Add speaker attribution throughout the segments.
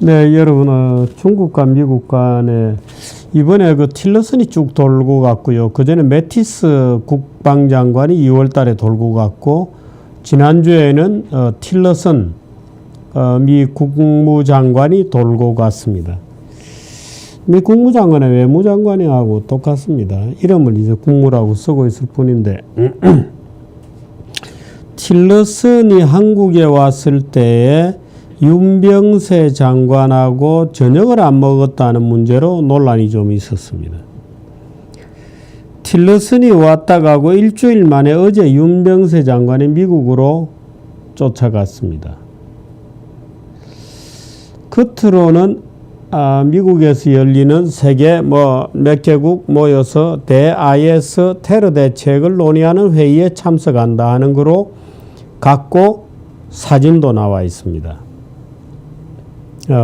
Speaker 1: 네, 여러분, 중국과 미국 간에 이번에 그 틸러슨이 쭉 돌고 갔고요. 그 전에 매티스 국방장관이 2월 달에 돌고 갔고, 지난주에는 틸러슨 미 국무장관이 돌고 갔습니다. 미 국무장관은 외무장관이하고 똑같습니다. 이름을 이제 국무라고 쓰고 있을 뿐인데, 틸러슨이 한국에 왔을 때에 윤병세 장관하고 저녁을 안 먹었다는 문제로 논란이 좀 있었습니다. 틸러슨이 왔다 가고 일주일 만에 어제 윤병세 장관이 미국으로 쫓아갔습니다. 겉으로는 미국에서 열리는 세계 몇 개국 모여서 대IS 테러 대책을 논의하는 회의에 참석한다 하는 거로 갖고 사진도 나와 있습니다.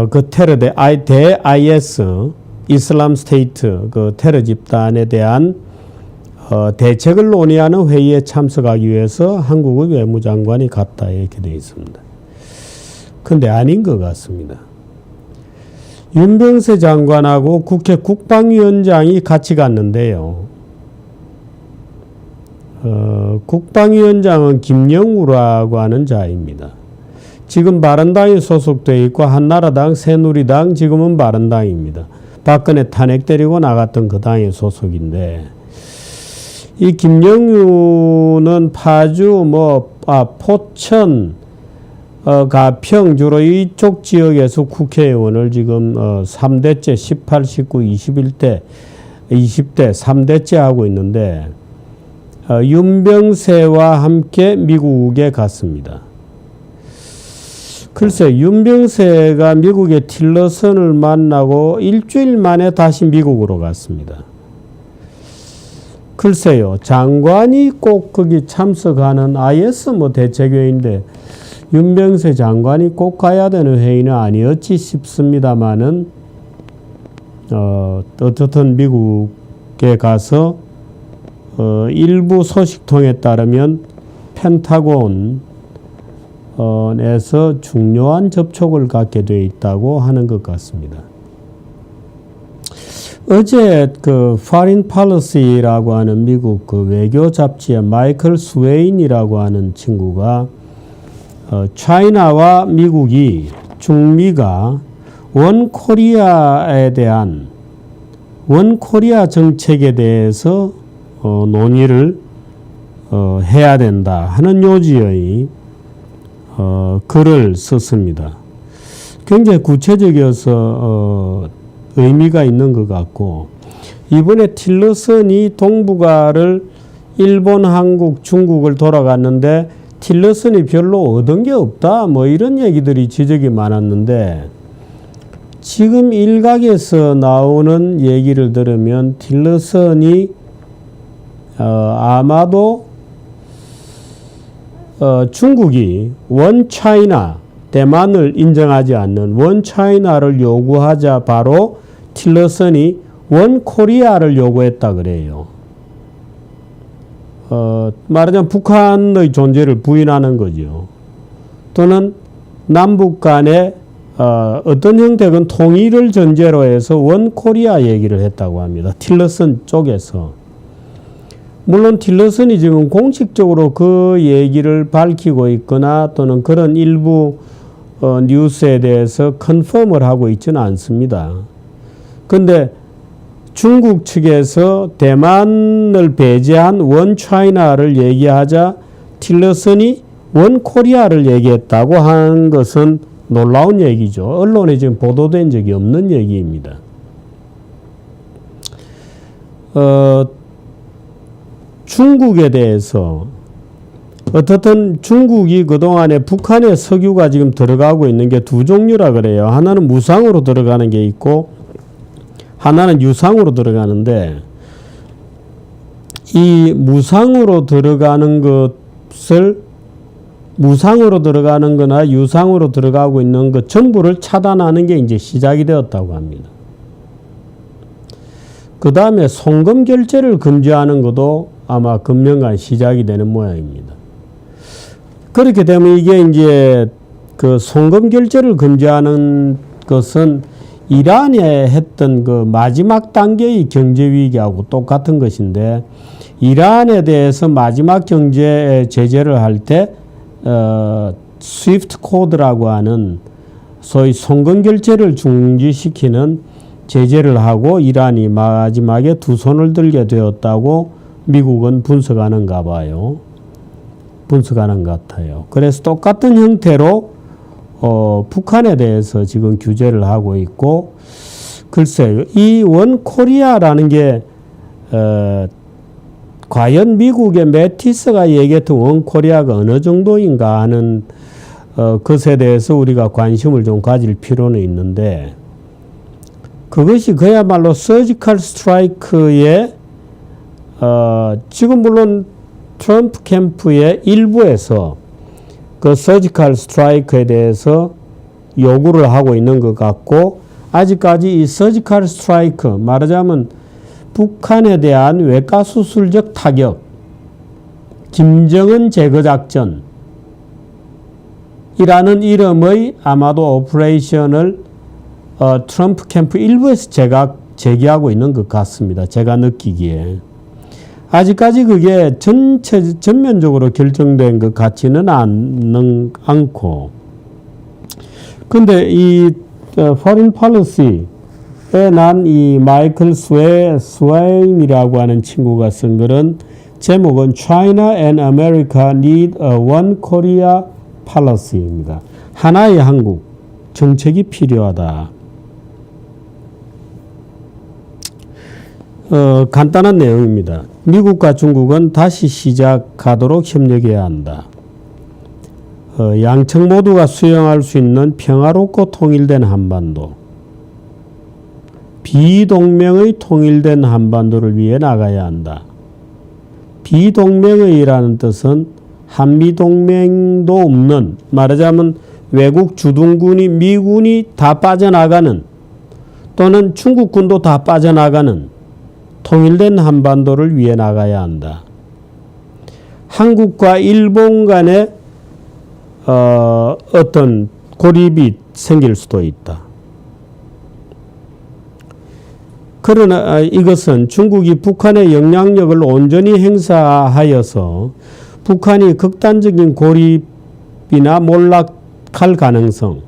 Speaker 1: 그 테러 대IS 이슬람 스테이트 그 테러 집단에 대한 대책을 논의하는 회의에 참석하기 위해서 한국의 외무장관이 갔다 이렇게 되어 있습니다. 그런데 아닌 것 같습니다. 윤병세 장관하고 국회 국방위원장이 같이 갔는데요. 국방위원장은 김영우라고 하는 자입니다. 지금 바른당에 소속되어 있고 한나라당, 새누리당, 지금은 바른당입니다. 박근혜 탄핵 때리고 나갔던 그 당의 소속인데, 이 김영우는 파주, 포천, 가평 주로 이쪽 지역에서 국회의원을 지금 3대째 18, 19, 21대, 20대 3대째 하고 있는데, 윤병세와 함께 미국에 갔습니다. 글쎄, 윤병세가 미국의 틸러슨을 만나고 일주일 만에 다시 미국으로 갔습니다. 글쎄요, 장관이 꼭 거기 참석하는 IS 대책회의인데 윤병세 장관이 꼭 가야 되는 회의는 아니었지 싶습니다만은, 어쨌든 미국에 가서 일부 소식통에 따르면 펜타곤에서 중요한 접촉을 갖게 되어 있다고 하는 것 같습니다. 어제 그 Foreign Policy라고 하는 미국 그 외교 잡지의 마이클 스웨인이라고 하는 친구가 차이나와 미국이 중미가 원코리아에 대한 원코리아 정책에 대해서 논의를 해야 된다 하는 요지의 글을 썼습니다. 굉장히 구체적이어서 의미가 있는 것 같고, 이번에 틸러슨이 동북아를 일본, 한국, 중국을 돌아갔는데 틸러슨이 별로 얻은 게 없다 이런 얘기들이 지적이 많았는데, 지금 일각에서 나오는 얘기를 들으면 틸러슨이 아마도 중국이 원 차이나, 대만을 인정하지 않는 원 차이나를 요구하자 바로 틸러슨이 원 코리아를 요구했다 그래요. 말하자면 북한의 존재를 부인하는 거죠. 또는 남북 간의 어떤 형태건 통일을 전제로 해서 원 코리아 얘기를 했다고 합니다. 틸러슨 쪽에서. 물론 틸러슨이 지금 공식적으로 그 얘기를 밝히고 있거나 또는 그런 일부 뉴스에 대해서 컨펌을 하고 있지는 않습니다. 그런데 중국 측에서 대만을 배제한 원 차이나를 얘기하자 틸러슨이 원 코리아를 얘기했다고 하는 것은 놀라운 얘기죠. 언론에 지금 보도된 적이 없는 얘기입니다. 중국에 대해서 어떻든 중국이 그동안에 북한의 석유가 지금 들어가고 있는 게 두 종류라 그래요. 하나는 무상으로 들어가는 게 있고 하나는 유상으로 들어가는데, 이 무상으로 들어가는 것을 무상으로 들어가는 거나 유상으로 들어가고 있는 것 전부를 차단하는 게 이제 시작이 되었다고 합니다. 그 다음에 송금 결제를 금지하는 것도 아마 금년간 시작이 되는 모양입니다. 그렇게 되면 이게 이제 그 송금 결제를 금지하는 것은 이란에 했던 그 마지막 단계의 경제 위기하고 똑같은 것인데, 이란에 대해서 마지막 경제 제재를 할 때 스위프트 코드라고 하는 소위 송금 결제를 중지시키는 제재를 하고 이란이 마지막에 두 손을 들게 되었다고 미국은 분석하는가 봐요. 분석하는 것 같아요. 그래서 똑같은 형태로 북한에 대해서 지금 규제를 하고 있고, 글쎄요, 이 원코리아라는 게 과연 미국의 매티스가 얘기했던 원코리아가 어느 정도인가 하는 것에 대해서 우리가 관심을 좀 가질 필요는 있는데, 그것이 그야말로 서지컬 스트라이크의 지금 물론 트럼프 캠프의 일부에서 그 서지컬 스트라이크에 대해서 요구를 하고 있는 것 같고, 아직까지 이 서지컬 스트라이크, 말하자면 북한에 대한 외과수술적 타격, 김정은 제거작전 이라는 이름의 아마도 오퍼레이션을 트럼프 캠프 일부에서 제기하고 있는 것 같습니다. 제가 느끼기에. 아직까지 그게 전면적으로 결정된 것 같지는 않고. 근데 이 foreign policy에 난 이 마이클 스웨인이라고 하는 친구가 쓴 글은 제목은 China and America need a one Korea policy입니다. 하나의 한국 정책이 필요하다. 간단한 내용입니다. 미국과 중국은 다시 시작하도록 협력해야 한다. 양측 모두가 수용할 수 있는 평화롭고 통일된 한반도, 비동맹의 통일된 한반도를 위해 나가야 한다. 비동맹의라는 뜻은 한미동맹도 없는, 말하자면 외국 주둔군이 미군이 다 빠져나가는 또는 중국군도 다 빠져나가는 통일된 한반도를 위해 나가야 한다. 한국과 일본 간에 어떤 고립이 생길 수도 있다. 그러나 이것은 중국이 북한의 영향력을 온전히 행사하여서 북한이 극단적인 고립이나 몰락할 가능성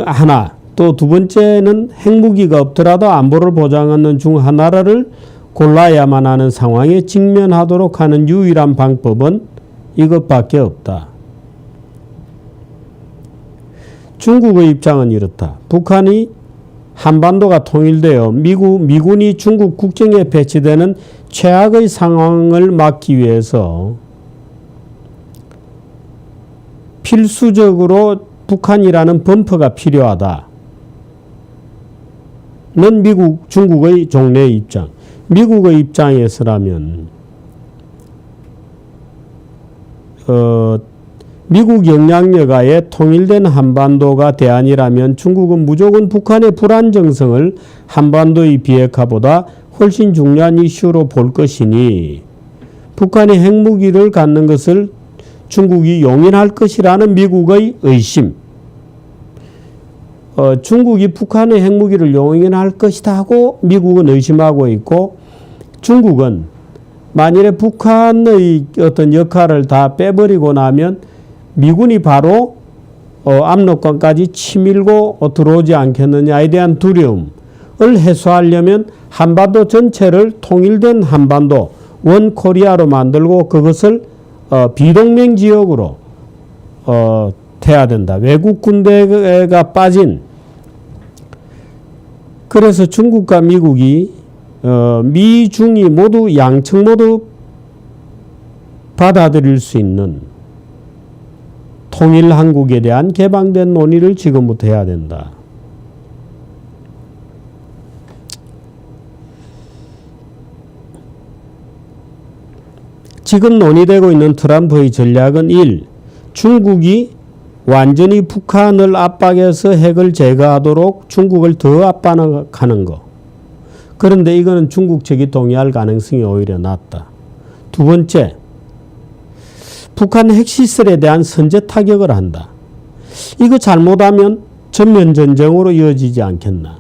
Speaker 1: 하나, 또 두 번째는 핵무기가 없더라도 안보를 보장하는 중 하나를 골라야만 하는 상황에 직면하도록 하는 유일한 방법은 이것밖에 없다. 중국의 입장은 이렇다. 북한이 한반도가 통일되어 미군이 중국 국경에 배치되는 최악의 상황을 막기 위해서 필수적으로 북한이라는 범퍼가 필요하다. 는 중국의 종래의 입장. 미국의 입장에서라면 미국 영향력하에 통일된 한반도가 대안이라면 중국은 무조건 북한의 불안정성을 한반도의 비핵화보다 훨씬 중요한 이슈로 볼 것이니 북한이 핵무기를 갖는 것을 중국이 용인할 것이라는 미국의 의심. 중국이 북한의 핵무기를 용인할 것이다 하고 미국은 의심하고 있고, 중국은 만일에 북한의 어떤 역할을 다 빼버리고 나면 미군이 바로 압록강까지 치밀고 들어오지 않겠느냐에 대한 두려움을 해소하려면 한반도 전체를 통일된 한반도, 원 코리아로 만들고 그것을 비동맹 지역으로 돼야 된다. 외국 군대가 빠진. 그래서 중국과 미국이 미중이 모두 양측 모두 받아들일 수 있는 통일 한국에 대한 개방된 논의를 지금부터 해야 된다. 지금 논의되고 있는 트럼프의 전략은 1. 중국이 완전히 북한을 압박해서 핵을 제거하도록 중국을 더 압박하는 것. 그런데 이거는 중국 측이 동의할 가능성이 오히려 낮다. 두 번째, 북한 핵시설에 대한 선제 타격을 한다. 이거 잘못하면 전면 전쟁으로 이어지지 않겠나.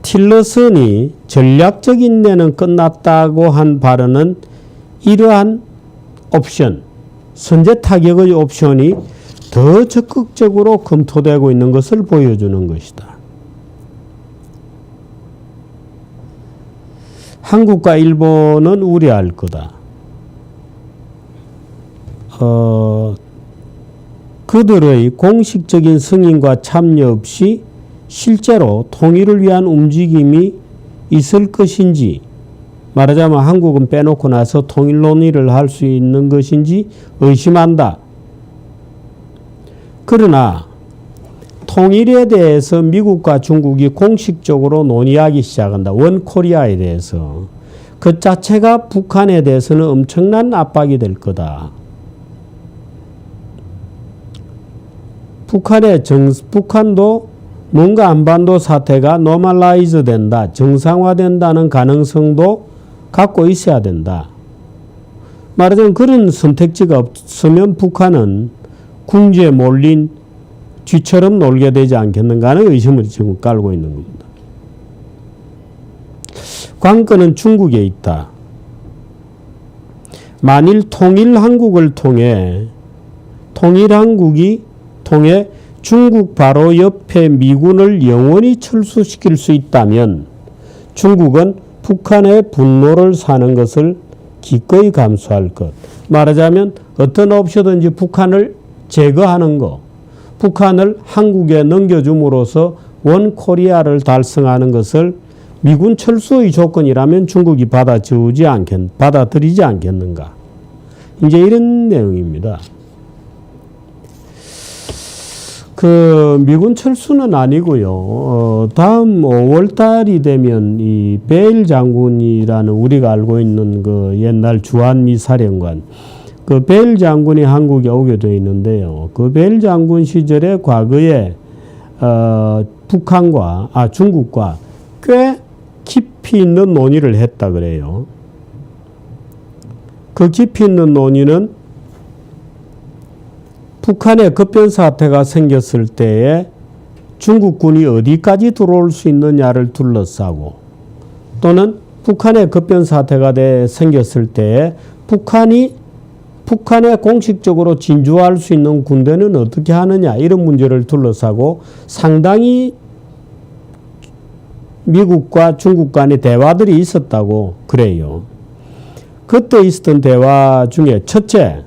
Speaker 1: 틸러슨이 전략적인 데는 끝났다고 한 발언은 이러한 옵션, 선제 타격의 옵션이 더 적극적으로 검토되고 있는 것을 보여주는 것이다. 한국과 일본은 우려할 거다. 그들의 공식적인 승인과 참여 없이 실제로 통일을 위한 움직임이 있을 것인지, 말하자면 한국은 빼놓고 나서 통일 논의를 할 수 있는 것인지 의심한다. 그러나 통일에 대해서 미국과 중국이 공식적으로 논의하기 시작한다. 원 코리아에 대해서. 그 자체가 북한에 대해서는 엄청난 압박이 될 거다. 북한도 뭔가 한반도 사태가 노멀라이즈 된다, 정상화된다는 가능성도 갖고 있어야 된다. 말하자면 그런 선택지가 없으면 북한은 궁지에 몰린 쥐처럼 놀게 되지 않겠는가 하는 의심을 지금 깔고 있는 겁니다. 관건은 중국에 있다. 만일 통일한국이 통해 중국 바로 옆에 미군을 영원히 철수시킬 수 있다면 중국은 북한의 분노를 사는 것을 기꺼이 감수할 것. 말하자면 어떤 옵션든지 북한을 제거하는 것, 북한을 한국에 넘겨줌으로써 원 코리아를 달성하는 것을 미군 철수의 조건이라면 중국이 받아들이지 않겠는가. 이제 이런 내용입니다. 미군 철수는 아니고요. 다음 5월 달이 되면 이 베일 장군이라는 우리가 알고 있는 그 옛날 주한미 사령관, 그 베일 장군이 한국에 오게 되어 있는데요. 그 베일 장군 시절에 과거에 중국과 꽤 깊이 있는 논의를 했다 그래요. 그 깊이 있는 논의는 북한의 급변 사태가 생겼을 때에 중국군이 어디까지 들어올 수 있느냐를 둘러싸고, 또는 북한의 급변 사태가 생겼을 때에 북한에 공식적으로 진주할 수 있는 군대는 어떻게 하느냐, 이런 문제를 둘러싸고 상당히 미국과 중국 간의 대화들이 있었다고 그래요. 그때 있었던 대화 중에 첫째,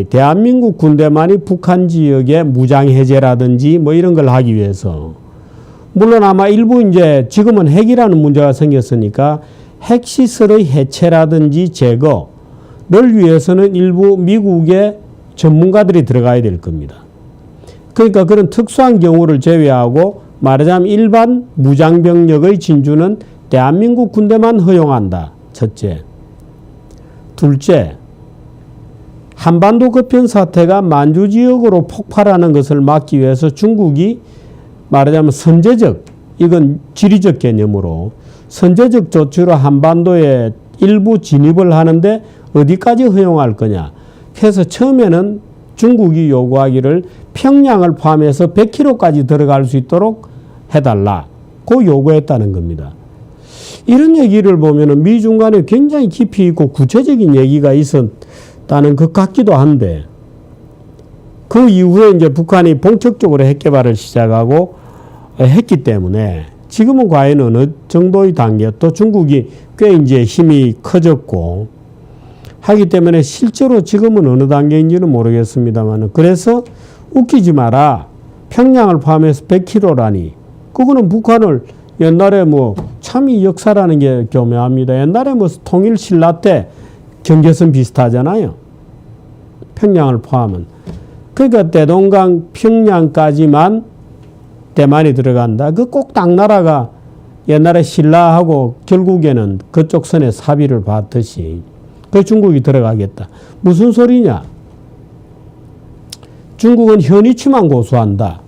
Speaker 1: 대한민국 군대만이 북한 지역의 무장해제라든지 뭐 이런 걸 하기 위해서, 물론 아마 일부 이제 지금은 핵이라는 문제가 생겼으니까 핵시설의 해체라든지 제거를 위해서는 일부 미국의 전문가들이 들어가야 될 겁니다. 그러니까 그런 특수한 경우를 제외하고 말하자면 일반 무장병력의 진주는 대한민국 군대만 허용한다. 첫째. 둘째, 한반도 급변 사태가 만주 지역으로 폭발하는 것을 막기 위해서 중국이 말하자면 이건 지리적 개념으로 선제적 조치로 한반도에 일부 진입을 하는데 어디까지 허용할 거냐. 그래서 처음에는 중국이 요구하기를 평양을 포함해서 100km까지 들어갈 수 있도록 해달라. 그 요구했다는 겁니다. 이런 얘기를 보면은 미중 간에 굉장히 깊이 있고 구체적인 얘기가 있었다는 것 같기도 한데, 그 이후에 이제 북한이 본격적으로 핵 개발을 시작하고 했기 때문에 지금은 과연 어느 정도의 단계, 또 중국이 꽤 이제 힘이 커졌고 하기 때문에 실제로 지금은 어느 단계인지는 모르겠습니다만, 그래서 웃기지 마라. 평양을 포함해서 100km라니. 그거는 북한을 옛날에 참 이 역사라는 게 교묘합니다. 옛날에 통일 신라 때 경계선 비슷하잖아요. 평양을 포함은. 그러니까 대동강 평양까지만 대만이 들어간다. 그 꼭 당나라가 옛날에 신라하고 결국에는 그쪽 선에 사비를 받듯이 그 중국이 들어가겠다. 무슨 소리냐? 중국은 현위치만 고수한다.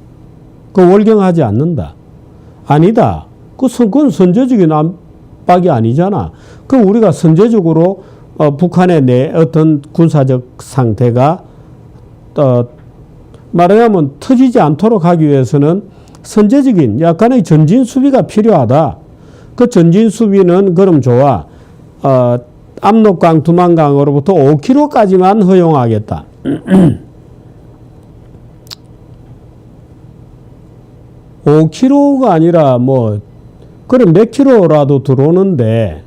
Speaker 1: 그 월경하지 않는다. 아니다. 그건 선제적인 압박이 아니잖아. 그럼 우리가 선제적으로 북한의 내 어떤 군사적 상태가 말하자면 터지지 않도록 하기 위해서는 선제적인 약간의 전진 수비가 필요하다. 그 전진 수비는 그럼 좋아. 압록강, 두만강으로부터 5km까지만 허용하겠다. 5km가 아니라 뭐 그럼 몇 킬로라도 들어오는데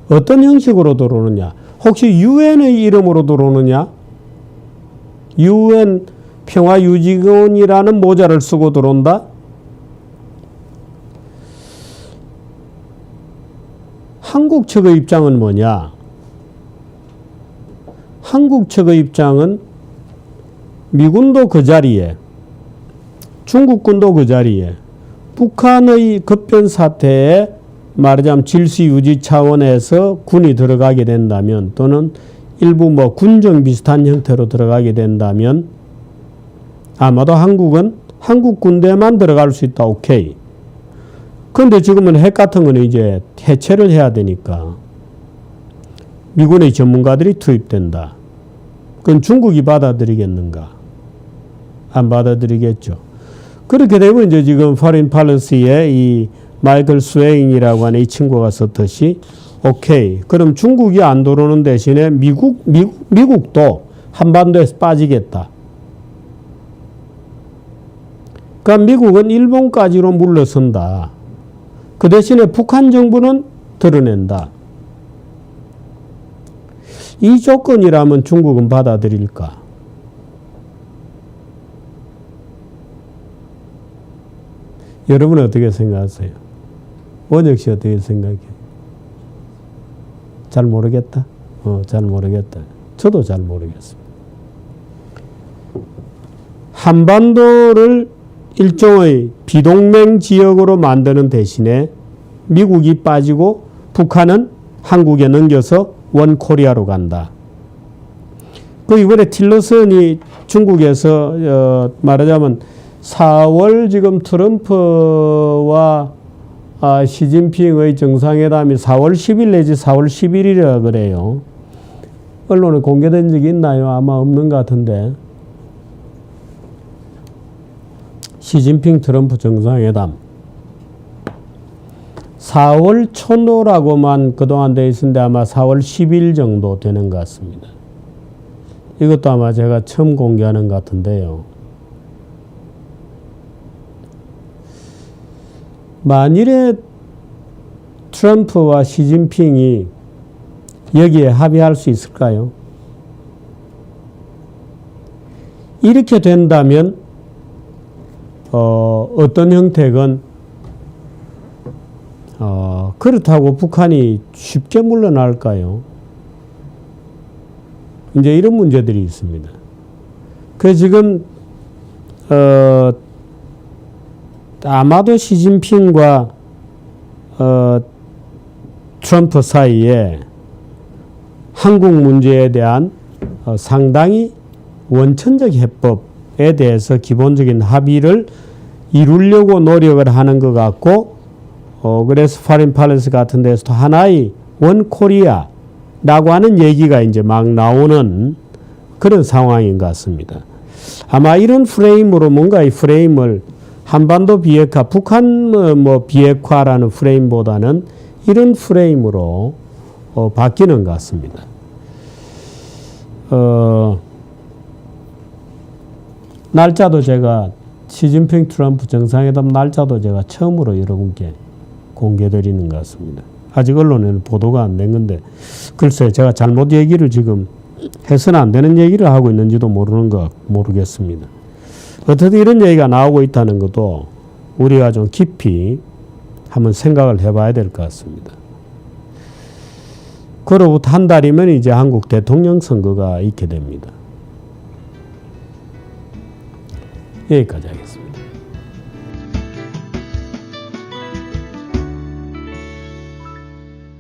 Speaker 1: 어떤 형식으로 들어오느냐? 혹시 유엔의 이름으로 들어오느냐? 유엔 평화유지원이라는 모자를 쓰고 들어온다? 한국 측의 입장은 뭐냐? 한국 측의 입장은 미군도 그 자리에, 중국군도 그 자리에, 북한의 급변 사태에 말하자면 질서 유지 차원에서 군이 들어가게 된다면 또는 일부 뭐 군정 비슷한 형태로 들어가게 된다면 아마도 한국은 한국 군대만 들어갈 수 있다. 오케이. 그런데 지금은 핵 같은 거는 이제 해체를 해야 되니까 미군의 전문가들이 투입된다. 그건 중국이 받아들이겠는가? 안 받아들이겠죠. 그렇게 되면 이제 지금 포린 팔런시에 이 마이클 스웨인이라고 하는 이 친구가 썼듯이 오케이. 그럼 중국이 안 들어오는 대신에 미국도 한반도에서 빠지겠다. 그러니까 미국은 일본까지로 물러선다. 그 대신에 북한 정부는 드러낸다. 이 조건이라면 중국은 받아들일까? 여러분은 어떻게 생각하세요? 원혁 씨 어떻게 생각해요? 잘 모르겠다? 잘 모르겠다. 저도 잘 모르겠습니다. 한반도를 일종의 비동맹 지역으로 만드는 대신에 미국이 빠지고 북한은 한국에 넘겨서 원코리아로 간다. 그 이번에 틸러슨이 중국에서 말하자면 4월 지금 트럼프와 시진핑의 정상회담이 4월 10일 내지 4월 11일이라 그래요. 언론에 공개된 적이 있나요? 아마 없는 것 같은데. 시진핑 트럼프 정상회담 4월 초노라고만 그동안 돼 있었는데 아마 4월 10일 정도 되는 것 같습니다. 이것도 아마 제가 처음 공개하는 것 같은데요. 만일에 트럼프와 시진핑이 여기에 합의할 수 있을까요? 이렇게 된다면 어떤 형태건 그렇다고 북한이 쉽게 물러날까요? 이제 이런 문제들이 있습니다. 그래서 지금 아마도 시진핑과 트럼프 사이에 한국 문제에 대한 상당히 원천적 해법에 대해서 기본적인 합의를 이루려고 노력을 하는 것 같고, 그래서 포린 팔런시 같은 데서도 하나의 원 코리아라고 하는 얘기가 이제 막 나오는 그런 상황인 것 같습니다. 아마 이런 프레임으로 뭔가 이 프레임을 한반도 비핵화, 북한 뭐 비핵화라는 프레임보다는 이런 프레임으로 바뀌는 것 같습니다. 날짜도 제가 시진핑 트럼프 정상회담 날짜도 제가 처음으로 여러분께 공개드리는 것 같습니다. 아직 언론에는 보도가 안 된 건데 글쎄 제가 잘못 얘기를 지금 해서는 안 되는 얘기를 하고 있는지도 모르겠습니다. 어떻게 이런 얘기가 나오고 있다는 것도 우리가 좀 깊이 한번 생각을 해봐야 될 것 같습니다. 그로부터 한 달이면 이제 한국 대통령 선거가 있게 됩니다. 여기까지 하겠습니다.